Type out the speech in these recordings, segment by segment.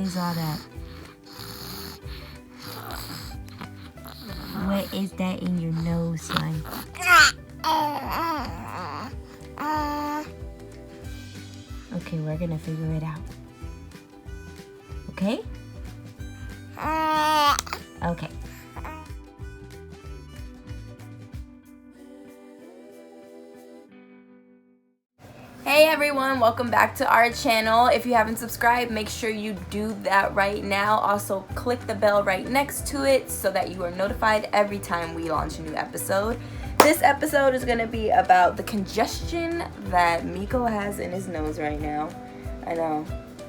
is all that? What is that in your nose, son? Okay, we're gonna figure it out. Okay? Okay. Hey everyone, welcome back to our channel. If you haven't subscribed, make sure you do that right now. Also, click the bell right next to it so that you are notified every time we launch a new episode. This episode is going to be about the congestion that Miko has in his nose right now. I know.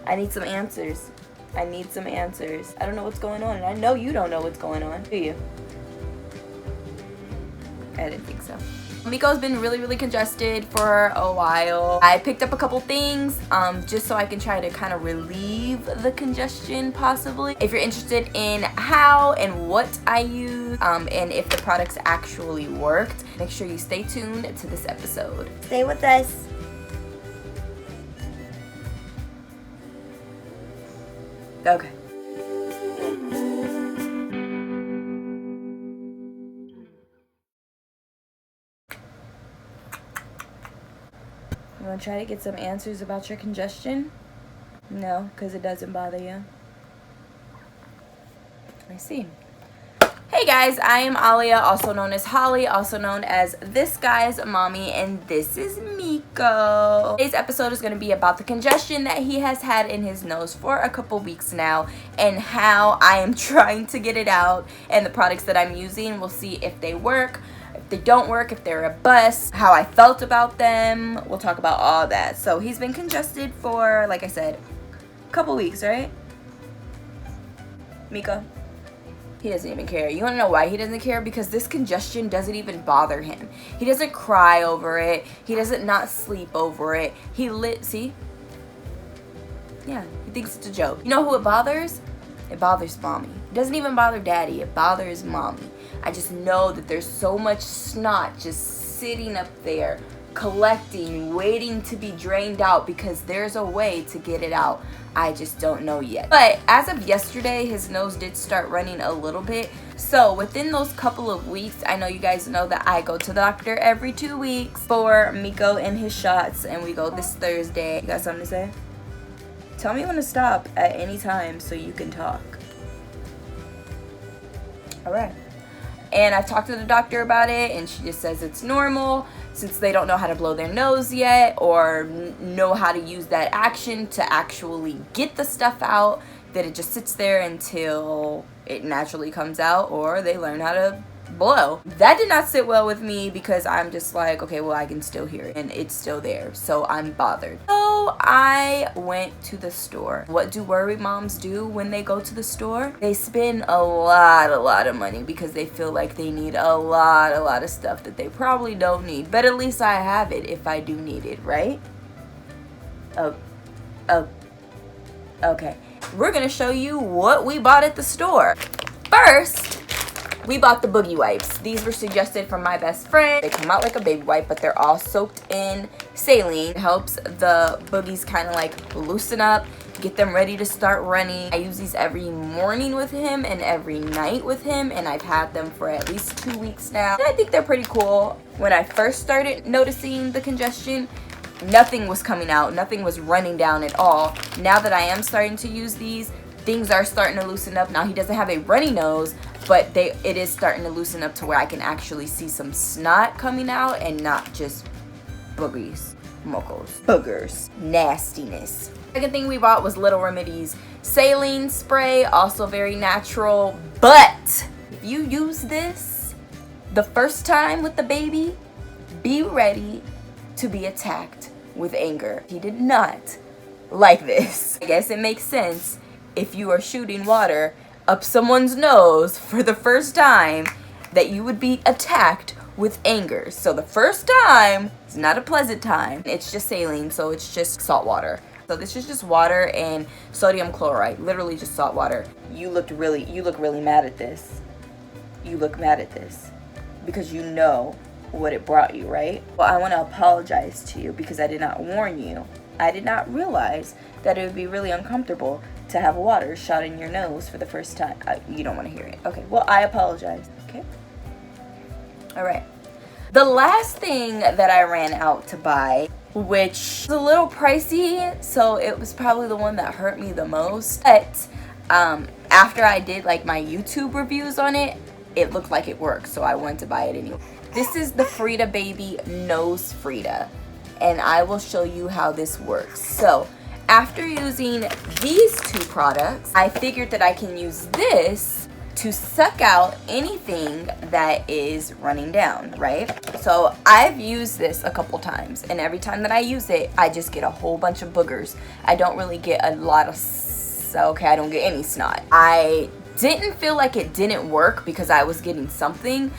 I need some answers. I need some answers. I don't know what's going on, and I know you don't know what's going on, do you? I didn't think so. Miko's been really congested for a while. I picked up a couple things just so I can try to kind of relieve the congestion possibly. If you're interested in how and what I use and if the products actually worked, make sure you stay tuned to this episode. Stay with us. Okay. You want to try to get some answers about your congestion? No, because it doesn't bother you. I see. Hey guys, I am Alia, also known as Holly, also known as this guy's mommy, and this is Miko. Today's episode is going to be about the congestion that he has had in his nose for a couple weeks now and how I am trying to get it out and the products that I'm using. We'll see if they work. If they don't work, if they're a bust, how I felt about them. We'll talk about all that. So he's been congested for, like I said, a couple weeks, right? Miko? He doesn't even care. You want to know why he doesn't care? Because this congestion doesn't even bother him. He doesn't cry over it. He doesn't not sleep over it. See? Yeah, he thinks it's a joke. You know who it bothers? It bothers mommy. It doesn't even bother daddy. It bothers mommy. I just know that there's so much snot just sitting up there, collecting, waiting to be drained out because there's a way to get it out. I just don't know yet. But as of yesterday, his nose did start running a little bit. So within those couple of weeks, I know you guys know that I go to the doctor every 2 weeks for Miko and his shots, and we go this Thursday. You got something to say? Tell me when to stop at any time so you can talk. All right. And I've talked to the doctor about it, and she just says it's normal since they don't know how to blow their nose yet or know how to use that action to actually get the stuff out, that it just sits there until it naturally comes out or they learn how to blow. That did not sit well with me because I'm just like, okay, well, I can still hear it and it's still there, so I'm bothered. So I went to the store. What do worried moms do when they go to the store? They spend a lot of money because they feel like they need a lot of stuff that they probably don't need, but at least I have it if I do need it, right? Okay. We're gonna show you what we bought at the store. First, we bought the Boogie Wipes. These were suggested from my best friend. They come out like a baby wipe, but they're all soaked in saline. It helps the boogies kind of like loosen up, get them ready to start running. I use these every morning with him and every night with him, and I've had them for at least 2 weeks now. And I think they're pretty cool. When I first started noticing the congestion, nothing was coming out. Nothing was running down at all. Now that I am starting to use these, things are starting to loosen up. Now he doesn't have a runny nose, but it is starting to loosen up to where I can actually see some snot coming out and not just boogies, mokos, boogers, nastiness. Second thing we bought was Little Remedy's Saline Spray, also very natural. But if you use this the first time with the baby, be ready to be attacked with anger. He did not like this. I guess it makes sense if you are shooting water up someone's nose for the first time that you would be attacked with anger. So the first time is not a pleasant time. It's just saline, so it's just salt water. So this is just water and sodium chloride, literally just salt water. You look really mad at this. You look mad at this because you know what it brought you, right? Well, I want to apologize to you because I did not warn you I did not realize that it would be really uncomfortable to have water shot in your nose for the first time. You don't want to hear it. Okay, well, I apologize. Okay. All right. The last thing that I ran out to buy, which was a little pricey, so it was probably the one that hurt me the most. But after I did like my YouTube reviews on it, it looked like it worked, so I wanted to buy it anyway. This is the Fridababy NoseFrida, and I will show you how this works. So after using these two products, I figured that I can use this to suck out anything that is running down, right? So I've used this a couple times, and every time that I use it, I just get a whole bunch of boogers. I don't really get a lot of, okay, I don't get any snot. I didn't feel like it didn't work because I was getting something,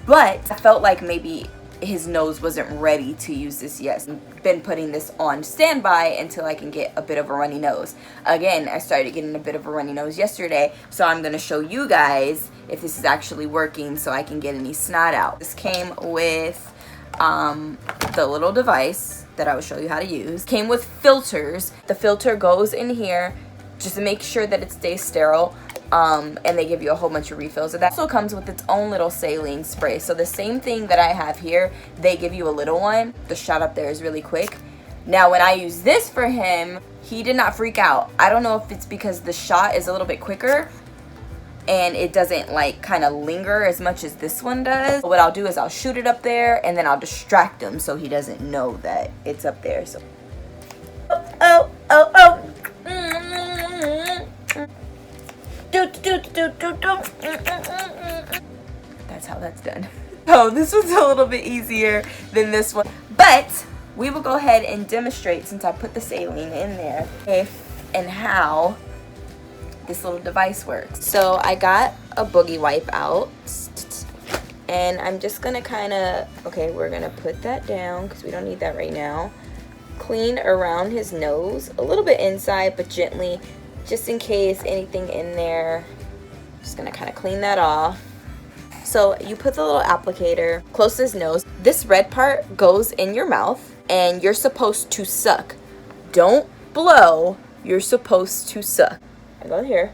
but I felt like maybe his nose wasn't ready to use this yet. I've been putting this on standby until I can get a bit of a runny nose. Again, I started getting a bit of a runny nose yesterday, so I'm gonna show you guys if this is actually working so I can get any snot out. This came with the little device that I will show you how to use. Came with filters. The filter goes in here just to make sure that it stays sterile. And they give you a whole bunch of refills. It also comes with its own little saline spray. So the same thing that I have here, they give you a little one. The shot up there is really quick. Now when I use this for him, he did not freak out. I don't know if it's because the shot is a little bit quicker and it doesn't like kind of linger as much as this one does. What I'll do is I'll shoot it up there and then I'll distract him so he doesn't know that it's up there. So oh. That's how that's done. Oh, this one's a little bit easier than this one, but we will go ahead and demonstrate, since I put the saline in there, if and how this little device works. So I got a Boogie Wipe out, and I'm just gonna kind of, okay, we're gonna put that down because we don't need that right now. Clean around his nose, a little bit inside, but gently, just in case anything in there. Just gonna kind of clean that off. So you put the little applicator close to his nose. This red part goes in your mouth and you're supposed to suck. Don't blow, you're supposed to suck. I go here.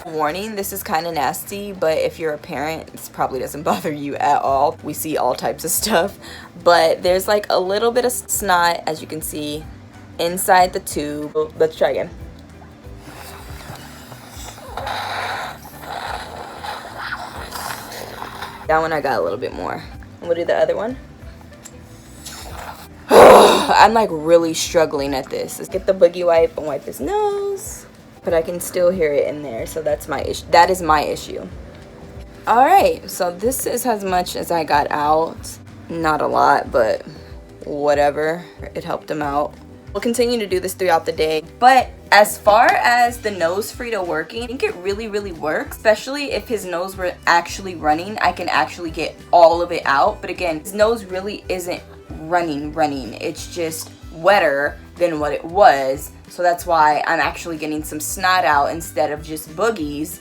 Warning, this is kind of nasty, but if you're a parent, this probably doesn't bother you at all. We see all types of stuff, but there's like a little bit of snot, as you can see, inside the tube. Let's try again. That one I got a little bit more. We'll do the other one. I'm like really struggling at this. Let's get the Boogie Wipe and wipe his nose. But I can still hear it in there, so that's my issue. That is my issue. All right, so this is as much as I got out. Not a lot, but whatever. It helped him out. We'll continue to do this throughout the day. But as far as the NoseFrida working, I think it really, really works. Especially if his nose were actually running, I can actually get all of it out. But again, his nose really isn't running. It's just wetter than what it was. So that's why I'm actually getting some snot out instead of just boogies.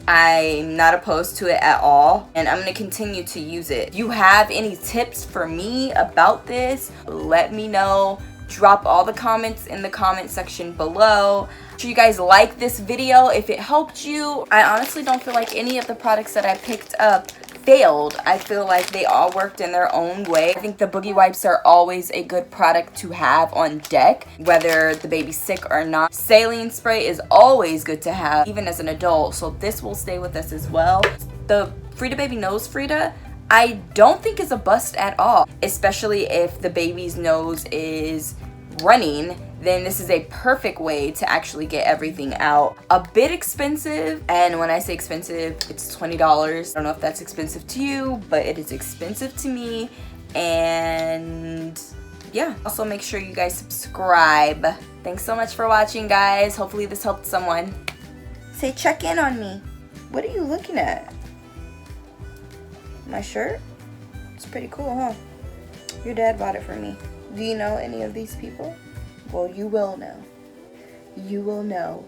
I'm not opposed to it at all, and I'm going to continue to use it. If you have any tips for me about this, let me know. Drop all the comments in the comment section below. Make sure you guys like this video if it helped you. I honestly don't feel like any of the products that I picked up failed. I feel like they all worked in their own way. I think the Boogie Wipes are always a good product to have on deck, whether the baby's sick or not. Saline Spray is always good to have, even as an adult, so this will stay with us as well. The Fridababy NoseFrida, I don't think is a bust at all, especially if the baby's nose is running. Then this is a perfect way to actually get everything out. A bit expensive, and when I say expensive, it's $20. I don't know if that's expensive to you, but it is expensive to me. And yeah, also make sure you guys subscribe. Thanks so much for watching, guys. Hopefully this helped someone. Say check in on me. What are you looking at? My shirt? It's pretty cool, huh? Your dad bought it for me. Do you know any of these people? Well, you will know. You will know